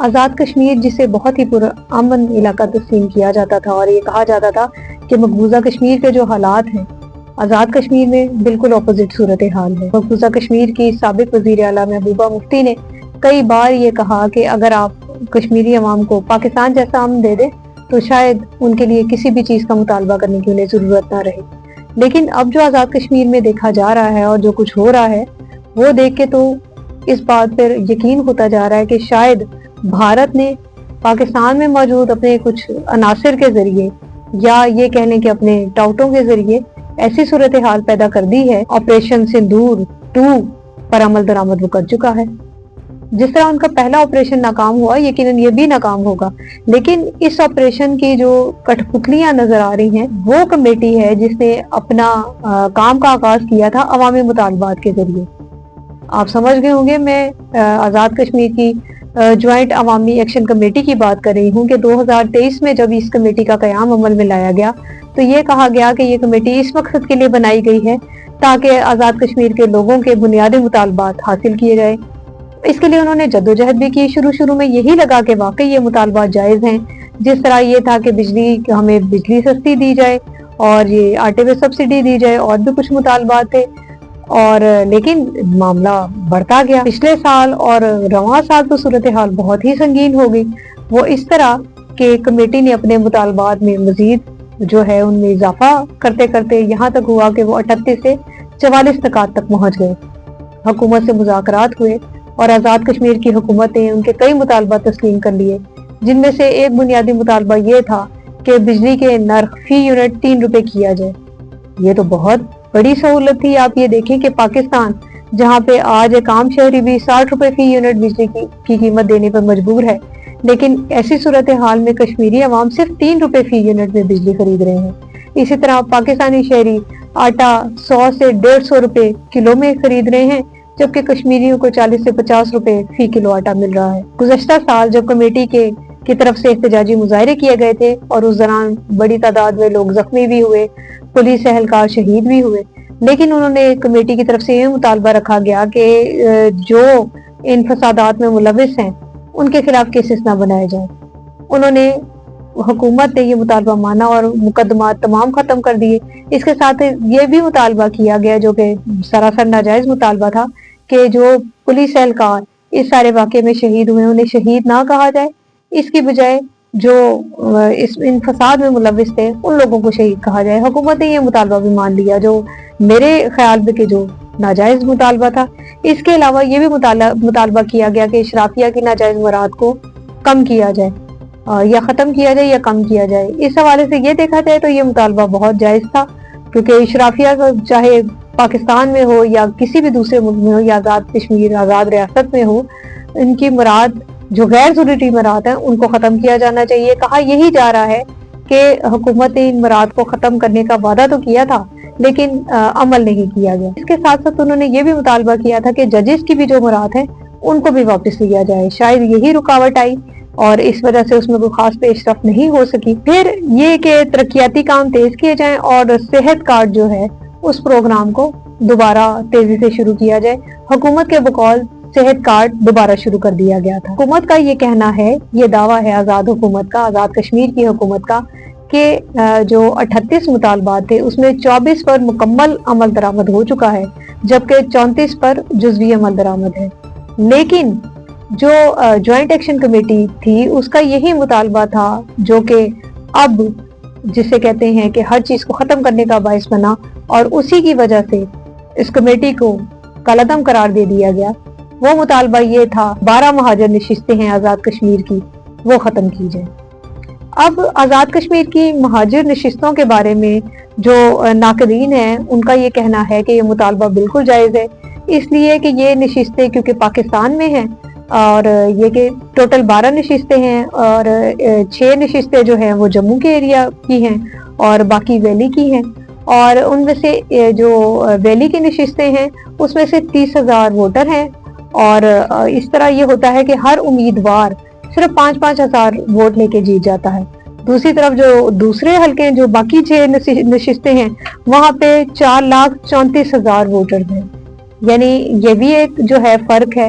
آزاد کشمیر جسے بہت ہی پرامن علاقہ تسلیم کیا جاتا تھا اور یہ کہا جاتا تھا کہ مقبوضہ کشمیر کے جو حالات ہیں آزاد کشمیر میں بالکل اپوزٹ صورتحال ہے۔ مقبوضہ کشمیر کی سابق وزیر اعلیٰ محبوبہ مفتی نے کئی بار یہ کہا کہ اگر آپ کشمیری عوام کو پاکستان جیسا امن دے دیں تو شاید ان کے لیے کسی بھی چیز کا مطالبہ کرنے کی انہیں ضرورت نہ رہے۔ لیکن اب جو آزاد کشمیر میں دیکھا جا رہا ہے اور جو کچھ ہو رہا ہے وہ دیکھ کے تو اس بات پر یقین ہوتا جا رہا ہے کہ شاید بھارت نے پاکستان میں موجود اپنے کچھ عناصر کے ذریعے یا یہ کہہ لیں کہ اپنے ٹاؤٹوں کے ذریعے ایسی صورتحال پیدا کر دی ہے، آپریشن سندور 2 پر عمل درآمد وہ کر چکا ہے۔ جس طرح ان کا پہلا آپریشن ناکام ہوا یقیناً یہ بھی ناکام ہوگا، لیکن اس آپریشن کی جو کٹھ پتلیاں نظر آ رہی ہیں وہ کمیٹی ہے جس نے اپنا کام کا آغاز کیا تھا عوامی مطالبات کے ذریعے۔ آپ سمجھ گئے ہوں گے میں آزاد کشمیر کی جوائنٹ عوامی ایکشن کمیٹی کی بات کر رہی ہوں کہ 2023 میں جب اس کمیٹی کا قیام عمل میں لایا گیا تو یہ کہا گیا کہ یہ کمیٹی اس مقصد کے لیے بنائی گئی ہے تاکہ آزاد کشمیر کے لوگوں کے بنیادی مطالبات حاصل کیے جائے۔ اس کے لیے انہوں نے جدوجہد بھی کی۔ شروع میں یہی لگا کہ واقعی یہ مطالبات جائز ہیں، جس طرح یہ تھا کہ ہمیں بجلی سستی دی جائے اور یہ آٹے میں سبسڈی دی جائے اور بھی کچھ مطالبات تھے، اور لیکن معاملہ بڑھتا گیا۔ پچھلے سال اور رواں سال تو صورتحال بہت ہی سنگین ہو گئی۔ وہ اس طرح کہ کمیٹی نے اپنے مطالبات میں مزید جو ہے ان میں اضافہ کرتے کرتے یہاں تک ہوا کہ وہ 38 سے 44 نکات تک پہنچ گئے۔ حکومت سے مذاکرات ہوئے اور آزاد کشمیر کی حکومت نے ان کے کئی مطالبات تسلیم کر لیے، جن میں سے ایک بنیادی مطالبہ یہ تھا کہ بجلی کے نرخ فی یونٹ 3 روپے کیا جائے۔ یہ تو بہت بڑی سہولت تھی۔ آپ یہ دیکھیں کہ پاکستان جہاں پہ آج ایک عام شہری بھی 60 روپے فی یونٹ بجلی کی قیمت دینے پر مجبور ہے، لیکن ایسی صورتحال میں کشمیری عوام صرف 3 روپے فی یونٹ میں بجلی خرید رہے ہیں۔ اسی طرح پاکستانی شہری آٹا 100 سے 150 روپے کلو میں خرید رہے ہیں، جبکہ کشمیریوں کو 40 سے 50 روپے فی کلو آٹا مل رہا ہے۔ گزشتہ سال جب کمیٹی کی طرف سے احتجاجی مظاہرے کیے گئے تھے اور اس دوران بڑی تعداد میں لوگ زخمی بھی ہوئے، پولیس اہلکار شہید بھی ہوئے، لیکن انہوں نے کمیٹی کی طرف سے یہ مطالبہ رکھا گیا کہ جو ان فسادات میں ملوث ہیں ان کے خلاف کیسز نہ بنائے جائیں۔ انہوں نے حکومت نے یہ مطالبہ مانا اور مقدمات تمام ختم کر دیے۔ اس کے ساتھ یہ بھی مطالبہ کیا گیا جو کہ سراسر ناجائز مطالبہ تھا کہ جو پولیس اہلکار اس سارے واقعے میں شہید ہوئے انہیں شہید نہ کہا جائے، اس کی بجائے جو ان فساد میں ملوث تھے ان لوگوں کو شہید کہا جائے۔ حکومت نے یہ مطالبہ بھی مان لیا جو میرے خیال میں کہ جو ناجائز مطالبہ تھا۔ اس کے علاوہ یہ بھی مطالبہ کیا گیا کہ اشرافیہ کی ناجائز مراد کو کم کیا جائے، یا ختم کیا جائے یا کم کیا جائے۔ اس حوالے سے یہ دیکھا جائے تو یہ مطالبہ بہت جائز تھا، کیونکہ اشرافیہ چاہے پاکستان میں ہو یا کسی بھی دوسرے ملک میں ہو یا آزاد کشمیر آزاد ریاست میں ہو، ان کی مراد جو غیر ضروری مراد ہیں ان کو ختم کیا جانا چاہیے۔ کہا یہی جا رہا ہے کہ حکومت نے ان مراد کو ختم کرنے کا وعدہ تو کیا تھا لیکن عمل نہیں کیا گیا۔ اس کے ساتھ ساتھ انہوں نے یہ بھی مطالبہ کیا تھا کہ ججز کی بھی جو مراد ہیں ان کو بھی واپس لیا جائے۔ شاید یہی رکاوٹ آئی اور اس وجہ سے اس میں کوئی خاص پیش رفت نہیں ہو سکی۔ پھر یہ کہ ترقیاتی کام تیز کیے جائیں اور صحت کارڈ جو ہے اس پروگرام کو دوبارہ تیزی سے شروع کیا جائے۔ حکومت کے بقول صحت کارڈ دوبارہ شروع کر دیا گیا تھا۔ حکومت کا یہ کہنا ہے، یہ دعویٰ ہے آزاد حکومت کا، آزاد کشمیر کی حکومت کا، کہ جو 38 مطالبات تھے اس میں 24 پر مکمل عمل درآمد ہو چکا ہے، جبکہ 34 پر جزوی عمل درآمد ہے۔ لیکن جو جوائنٹ ایکشن کمیٹی تھی اس کا یہی مطالبہ تھا جو کہ اب جسے کہتے ہیں کہ ہر چیز کو ختم کرنے کا باعث بنا، اور اسی کی وجہ سے اس کمیٹی کو کالعدم قرار دے دیا گیا۔ وہ مطالبہ یہ تھا 12 مہاجر نشستیں ہیں آزاد کشمیر کی، وہ ختم کی جائیں۔ اب آزاد کشمیر کی مہاجر نشستوں کے بارے میں جو ناقدین ہیں ان کا یہ کہنا ہے کہ یہ مطالبہ بالکل جائز ہے، اس لیے کہ یہ نشستیں کیونکہ پاکستان میں ہیں اور یہ کہ ٹوٹل 12 نشستیں ہیں اور 6 نشستیں جو ہیں وہ جموں کے ایریا کی ہیں اور باقی ویلی کی ہیں، اور ان میں سے جو ویلی کی نشستیں ہیں اس میں سے 30,000 ووٹر ہیں، اور اس طرح یہ ہوتا ہے کہ ہر امیدوار صرف 5,000 ووٹ لے کے جیت جاتا ہے۔ دوسری طرف جو دوسرے حلقے جو باقی 6 نشستیں ہیں وہاں پہ 4,34,000 ووٹر ہیں، یعنی یہ بھی ایک جو ہے فرق ہے۔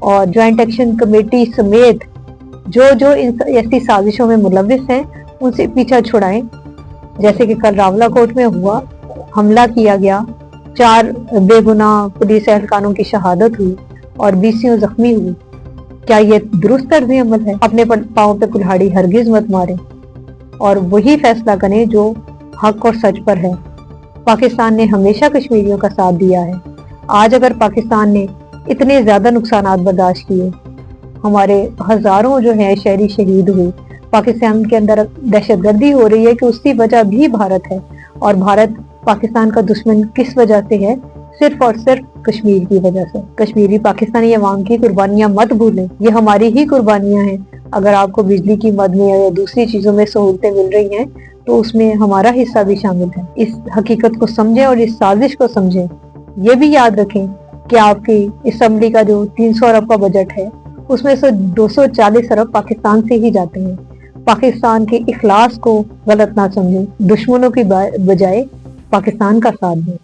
اور جوائنٹ ایکشن کمیٹی سمیت جو ایسی سازشوں میں ملوث ہیں ان سے پیچھا چھڑائیں. جیسے کہ کل راولہ کوٹ میں ہوا، حملہ کیا گیا، 4 بے گناہ پولیس اہلکاروں کی شہادت ہوئی اور 20 زخمی ہوئی. کیا یہ درست طرز عمل ہے؟ اپنے پاؤں پہ کلہاڑی ہرگز مت ماریں اور وہی فیصلہ کریں جو حق اور سچ پر ہے. پاکستان نے ہمیشہ کشمیریوں کا ساتھ دیا ہے. آج اگر پاکستان نے اتنے زیادہ نقصانات برداشت کیے، ہمارے ہزاروں جو ہیں شہری شہید ہوئے، پاکستان کے اندر دہشت گردی ہو رہی ہے کہ اس کی وجہ بھی بھارت ہے. اور بھارت پاکستان کا دشمن کس وجہ سے ہے؟ صرف اور صرف کشمیر کی وجہ سے. کشمیری پاکستانی عوام کی قربانیاں مت بھولیں، یہ ہماری ہی قربانیاں ہیں. اگر آپ کو بجلی کی مد میں یا دوسری چیزوں میں سہولتیں مل رہی ہیں تو اس میں ہمارا حصہ بھی شامل ہے. اس حقیقت کو سمجھیں اور اس سازش کو سمجھیں. یہ بھی یاد رکھیں کہ آپ کی اسمبلی کا جو 300 ارب کا بجٹ ہے اس میں سے 240 ارب پاکستان سے ہی جاتے ہیں. پاکستان کے اخلاص کو غلط نہ سمجھیں، دشمنوں کی بجائے پاکستان کا ساتھ دیں.